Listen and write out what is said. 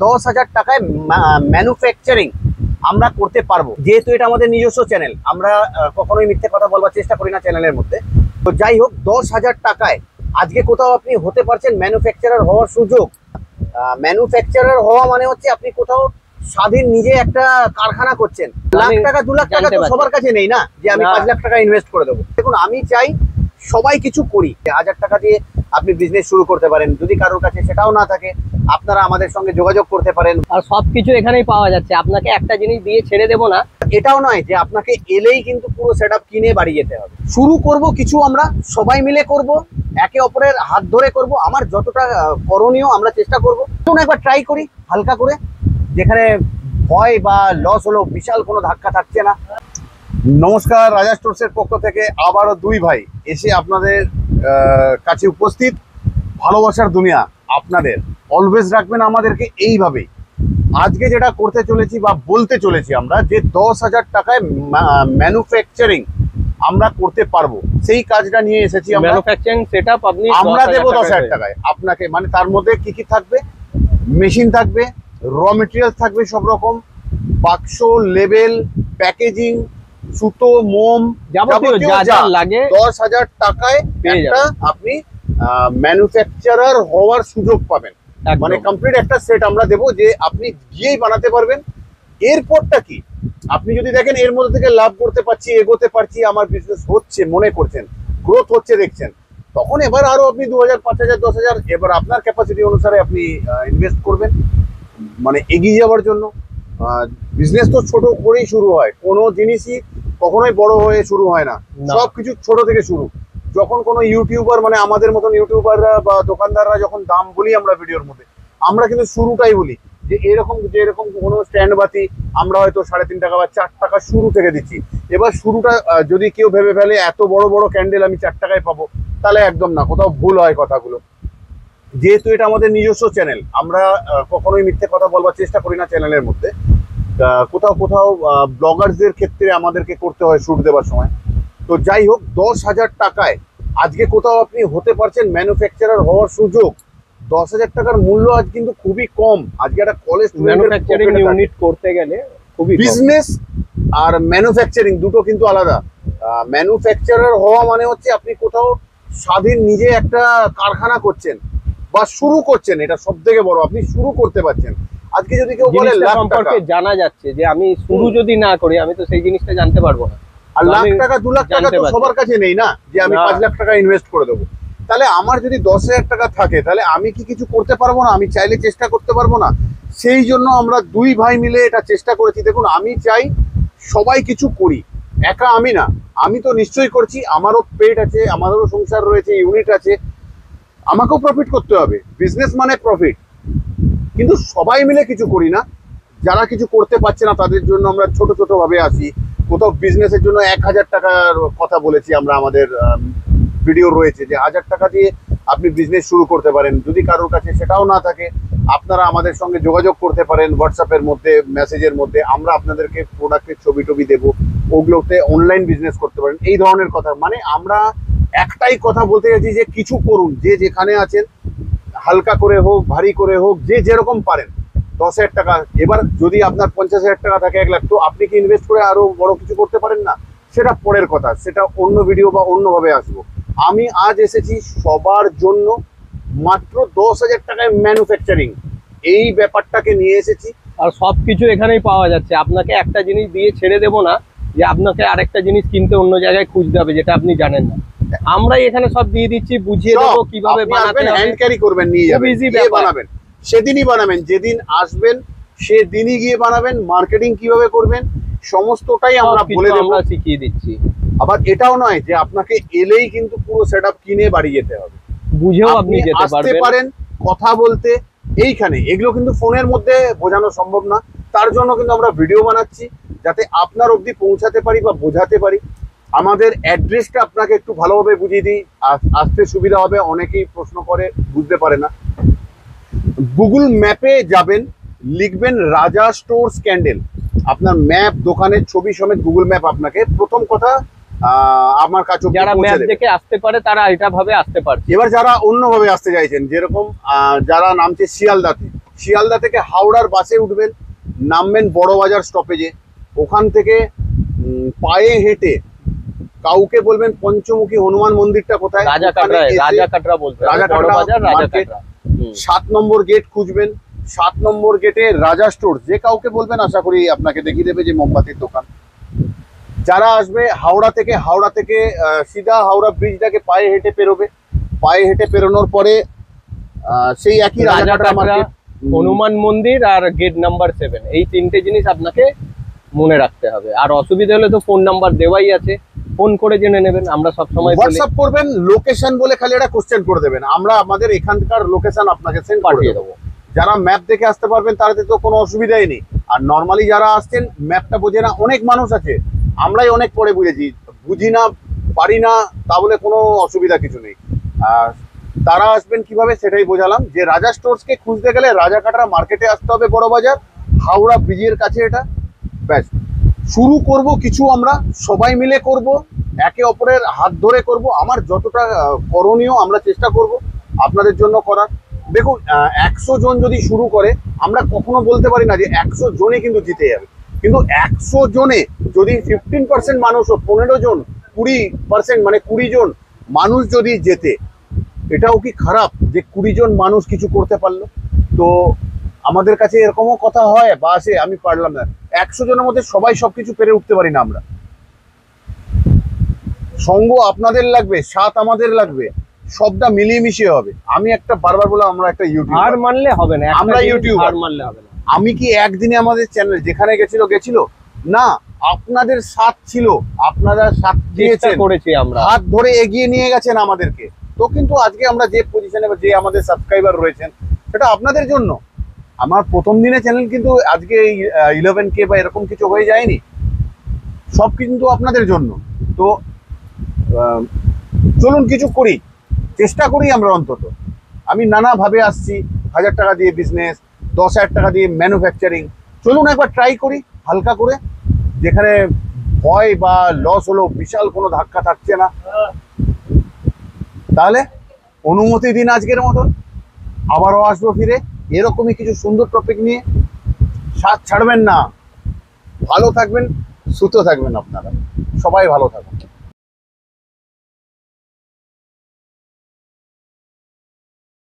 10,000 টাকায় ম্যানুফ্যাকচারিং আমরা করতে পারবো। যেহেতু এটা আমাদের নিজস্ব চ্যানেল, আমরা কখনোই মিথ্যে কথা বলবার চেষ্টা করি না চ্যানেলের মধ্যে। তো যাই হোক, 10,000 টাকায় আজকে কোথাও আপনি হতে পারছেন ম্যানুফ্যাকচারার হওয়ার সুযোগ। ম্যানুফ্যাকচারার হওয়া মানে হচ্ছে আপনি কোথাও স্বাধীন নিজে একটা কারখানা করছেন। লাখ টাকা 2 লাখ টাকা তো সবার কাছে নেই না, যে আমি 5 লাখ টাকা ইনভেস্ট করে দেবো। দেখুন, আমি চাই সবাই কিছু করি। 1000 টাকা দিয়ে আপনি বিজনেস শুরু করতে পারেন। যদি কারোর কাছে সেটাও না থাকে, আপনারা আমাদের সঙ্গে যোগাযোগ করতে পারেন। আর সবকিছু এখানেই পাওয়া যাচ্ছে, আপনাকে একটা জিনিস দিয়ে ছেড়ে দেবো না। এটাও নয় যে আপনাকে এলেই কিন্তু পুরো সেটআপ কিনে বাড়ি যেতে হবে। শুরু করব কিছু, আমরা সবাই মিলে করব, একে অপরের হাত ধরে করব। আমার যতটা করণীয় আমরা চেষ্টা করব। চলুন একবার ট্রাই করি হালকা করে, যেখানে ভয় বা লস হলো বিশাল কোনো ধাক্কা থাকছে না। নমস্কার, রাজা স্টোরসের পক্ষ থেকে আবারও দুই ভাই এসে আপনাদের কাছে উপস্থিত। ভালোবাসার দুনিয়া আপনাদের অলওয়েজ রাখবেন আমাদেরকে এইভাবেই। আজকে যেটা করতে চলেছি বা বলতে চলেছি আমরা, যে 10,000 টাকায় ম্যানুফ্যাকচারিং আমরা করতে পারবো, সেই কাজটা নিয়ে এসেছি। ম্যানুফ্যাকচারিং সেটআপ আমরা দেবো 10,000 টাকায় আপনাকে। মানে তার মধ্যে কি কি থাকবে? মেশিন থাকবে, র মেটেরিয়াল থাকবে সব রকম, বাক্স, লেবেল, প্যাকেজিং, সুতো, মোম, যাবতীয় যা লাগে 10,000 টাকায় একটা আপনি ম্যানুফ্যাকচারার হওয়ার সুযোগ পাবেন। মানে কমপ্লিট একটা সেট আমরা দেবো, যে আপনি গিয়েই বানাতে পারবেন। এরপরটা কি, আপনি যদি দেখেন এর মধ্যে থেকে লাভ করতে পারছি, এগোতে পারছি, আমার বিজনেস হচ্ছে মনে করছেন, গ্রোথ হচ্ছে দেখছেন, তখন এবার আরো আপনি 2,000, 5,000, 10,000 এবার আপনার ক্যাপাসিটি অনুসারে আপনি ইনভেস্ট করবেন, মানে এগিয়ে যাওয়ার জন্য। বিজনেস তো ছোট করেই শুরু হয়, কোনো জিনিসই কখনোই বড় হয়ে শুরু হয় না, সবকিছু ছোট থেকে শুরু। যখন কোনো ইউটিউবার, মানে আমাদের মতন ইউটিউবাররা বা দোকানদাররা যখন দাম বলি আমরা ভিডিওর মধ্যে, আমরা কিন্তু শুরুটাই বলি যে এরকম কোনো স্ট্যান্ড বাতি আমরা হয়তো 3.5 টাকা বা 4 টাকা শুরু থেকে দিচ্ছি। এবার শুরুটা যদি কেউ ভেবে ফেলে এত বড় বড় ক্যান্ডেল আমি 4 টাকায় পাবো, তাহলে একদম না, কোথাও ভুল হয় কথাগুলো। যেহেতু এটা আমাদের নিজস্ব চ্যানেল, আমরা কখনোই মিথ্যে কথা বলবার চেষ্টা করি না চ্যানেলের মধ্যে। কোথাও ব্লগারদের ক্ষেত্রে আমাদেরকে করতে হয় শুট দেওয়ার সময়। তো যাই হোক, 10,000 টাকায় আজকে কোথাও আপনি হতে পারছেন ম্যানুফ্যাকচারার হওয়ার সুযোগ। 10,000 টাকার মূল্য আজ কিন্তু খুবই কম। আজকে একটা কলেজ ম্যানুফ্যাকচারিং ইউনিট করতে গেলে খুবই, বিজনেস আর ম্যানুফ্যাকচারিং দুটো কিন্তু আলাদা। ম্যানুফ্যাকচারার হওয়া মানে হচ্ছে আপনি কোথাও স্বাধীন নিজে একটা কারখানা করছেন বা শুরু করছেন। এটা সব থেকে বড়, আপনি শুরু করতে পারছেন। আজকে যদি কেউ বলে লাখ টাকা জানা যাচ্ছে, যে আমি শুরু যদি না করি আমি তো সেই জিনিসটা জানতে পারবো না। আর লাখ টাকা 2 লাখ টাকা তো সবার কাছে নেই না, যে আমি 5 লাখ টাকা ইনভেস্ট করে দেবো। তাহলে আমার যদি 10,000 টাকা থাকে, তাহলে আমি কি কিছু করতে পারবো না? আমি চাইলে চেষ্টা করতে পারবো না? সেই জন্য আমরা দুই ভাই মিলে এটা চেষ্টা করেছি। দেখুন, আমি চাই সবাই কিছু করি, একা আমি না। আমি তো নিশ্চয়ই করছি, আমারও পেট আছে, আমাদেরও সংসার রয়েছে, ইউনিট আছে, আমাকেও প্রফিট করতে হবে। বিজনেস মানে প্রফিট, কিন্তু সবাই মিলে কিছু করি না। যারা কিছু করতে পারছে না তাদের জন্য আমরা ছোট ছোট ভাবে আসি। কোথাও বিজনেসের জন্য 1,000 টাকার কথা বলেছি আমরা, আমাদের ভিডিও রয়েছে, যে 1000 টাকা দিয়ে আপনি বিজনেস শুরু করতে পারেন। যদি কারোর কাছে সেটাও না থাকে, আপনারা আমাদের সঙ্গে যোগাযোগ করতে পারেন হোয়াটসঅ্যাপের মধ্যে, মেসেজের মধ্যে। আমরা আপনাদেরকে প্রোডাক্টের ছবি টবি দেবো, ওগুলোতে অনলাইন বিজনেস করতে পারেন। এই ধরনের কথা, মানে আমরা একটাই কথা বলতে চাইছি যে কিছু করুন, যে যেখানে আছেন, হালকা করে হোক, ভারী করে হোক, যে যেরকম পারেন। 10,000 টাকা, এবার যদি আপনার 50,000 টাকা থাকে, 1 লাখ, তো আপনি কি ইনভেস্ট করে আরো বড় কিছু করতে পারেন না? সেটা পরের কথা, সেটা অন্য ভিডিও বা অন্যভাবে আসবো। আমি আজ এসেছি সবার জন্য, মাত্র 10,000 টাকায় ম্যানুফ্যাকচারিং, এই ব্যাপারটাকে নিয়ে এসেছি। আর সবকিছু এখানেই পাওয়া যাচ্ছে, আপনাকে একটা জিনিস দিয়ে ছেড়ে দেবো না, যে আপনাকে আরেকটা জিনিস কিনতে অন্য জায়গায় খুঁজতে হবে যেটা আপনি জানেন না। আমরাই এখানে সব দিয়ে দিচ্ছি, বুঝিয়ে দেবো কিভাবে বানাতে হবে। হ্যান্ড ক্যারি করবেন, নিয়ে যাবেন, বানাবেন, সেদিনই বানাবেন। যেদিন আসবেন সেদিনই গিয়ে বানাবেন। মার্কেটিং কিভাবে করবেন সমস্তটাই আমরা বলে দেবো, আমরা শিখিয়ে দিচ্ছি। আবার এটাও নয় যে আপনাকে এলেই কিন্তু পুরো সেটআপ কিনে বাড়ি যেতে হবে। বুঝেও আপনি যেতে পারেন কথা বলতে। এইখানে এগুলো কিন্তু ফোনের মধ্যে বোঝানো সম্ভব না, তার জন্য কিন্তু আমরা ভিডিও বানাচ্ছি, যাতে আপনার অবধি পৌঁছাতে পারি বা বোঝাতে পারি। আমাদের অ্যাড্রেসটা আপনাকে একটু ভালোভাবে বুঝিয়ে দিই, আসতে সুবিধা হবে। অনেকেই প্রশ্ন করে, বুঝতে পারে না। গুগল ম্যাপে যাবেন, লিখবেন রাজা স্টোরস ক্যান্ডেল, আপনার ম্যাপ, দোকানের ছবি সমেত গুগল ম্যাপ আপনাকে প্রথম কথা আমার কাছে, যারা ম্যাপ দেখে আসতে পারে তারা এটা ভাবে আসতে পারে। এবার যারা অন্যভাবে আসতে চাইছেন, যেরকম যারা নামছে শিয়ালদাতে, শিয়ালদা থেকে হাওড়ার বাসে উঠবেন, নামবেন বড়বাজার স্টপেজে, ওখান থেকে পায়ে হেঁটে কাউকে বলবেন পঞ্চমুখী হনুমান মন্দিরটা কোথায়, রাজাকাটরা বলতে হবে, রাজাকাটরা বড়বাজার মার্কেট, রাজাকাটরা। 7 নম্বর গেট খুঁজবেন, 7 নম্বর গেটে রাজা স্টোর, যে কাউকে বলবেন আশা করি আপনাকে দেখিয়ে দেবে যে মোমবাতির দোকান। যারা আসবে হাওড়া থেকে সিধা হাওড়া ব্রিজটাকে পায়ে হেঁটে পেরোবে, পায়ে হেঁটে পেরোনোর পরে সেই একই রাজাকাটরা মার্কেট, হনুমান মন্দির আর গেট নাম্বার 7, এই 3টে জিনিস আপনাকে মনে রাখতে হবে। আর অসুবিধা হলে তো ফোন নাম্বার দেওয়াই আছে, ফোন করে জেনে নেবেন। আমরা সব সময় হোয়াটসঅ্যাপ করবেন, লোকেশন বলে খালি একটা কোশ্চেন করে দেবেন, আমরা আমাদের এখানকার লোকেশন আপনাকে সেন্ড পাঠিয়ে দেবো। যারা ম্যাপ দেখে আসতে পারবেন তাদের তো কোনো অসুবিধাই নেই। আর নর্মালি যারা আসছেন ম্যাপটা বোঝে না, অনেক মানুষ আছে, আমরাই অনেক পরে বুঝেছি, বুঝি না পারি না, তা বলে কোনো অসুবিধা কিছু নেই। আর তারা আসবেন কিভাবে সেটাই বোঝালাম, যে রাজা স্টোর্সকে খুঁজতে গেলে রাজাকাটরা মার্কেটে আসতে হবে, বড়বাজার হাওড়া ব্রিজের কাছে এটা। ব্যাস, শুরু করব কিছু আমরা সবাই মিলে করব, একে অপরের হাত ধরে করব, আমার যতটা করণীয় আমরা চেষ্টা করব আপনাদের জন্য করার। দেখুন 100 জন যদি শুরু করে, আমরা কখনো বলতে পারি না যে 100 জনই কিন্তু জিতে যাবে, কিন্তু 100 জনে যদি 15% মানুষ ও 15 জন 20% মানে 20 জন মানুষ যদি জেতে, এটাও কি খারাপ যে 20 জন মানুষ কিছু করতে পারলো? তো আমাদের কাছে এরকমও কথা হয় বা আসে, আমি পারলাম না, 100 জনের মধ্যে সবাই সবকিছু পেরে উঠতে পারি না আমরা। সঙ্গ আপনাদের লাগবে, সাথ আমাদের লাগবে, সবটা মিলিয়ে মিশিয়ে হবে। আমি একটা বারবার বলে, আমরা একটা ইউটিউব আর মানলে হবে না, আমরা ইউটিউব আর মানলে হবে না। আমি কি একদিনে আমাদের চ্যানেল যেখানে গেছিল না, আপনাদের সাথ ছিল, আপনারা সাথ দিয়েছেন, করেছি আমরা, হাত ধরে এগিয়ে নিয়ে গেছেন আমাদেরকে। তো কিন্তু আজকে আমরা যে পজিশনে, যে আমাদের সাবস্ক্রাইবার রয়েছেন, সেটা আপনাদের জন্য। আমার প্রথম দিনে চ্যানেল কিন্তু আজকে 11K বা এরকম কিছু হয়ে যায়নি, সব কিন্তু আপনাদের জন্য। তো চলুন কিছু করি, চেষ্টা করি আমরা অন্তত। আমি নানাভাবে আসছি, 1000 টাকা দিয়ে বিজনেস, 10,000 টাকা দিয়ে ম্যানুফ্যাকচারিং। চলুন একবার ট্রাই করি হালকা করে, যেখানে ভয় বা লস হলো বিশাল কোনো ধাক্কা থাকছে না। তাহলে অনুমতি দিন আজকের মতন, আবারও আসবো ফিরে এরকমই কিছু সুন্দর টপিক নিয়ে। সাথ ছাড়বেন না, ভালো থাকবেন, সুস্থ থাকবেন, আপনারা সবাই ভালো থাকুন।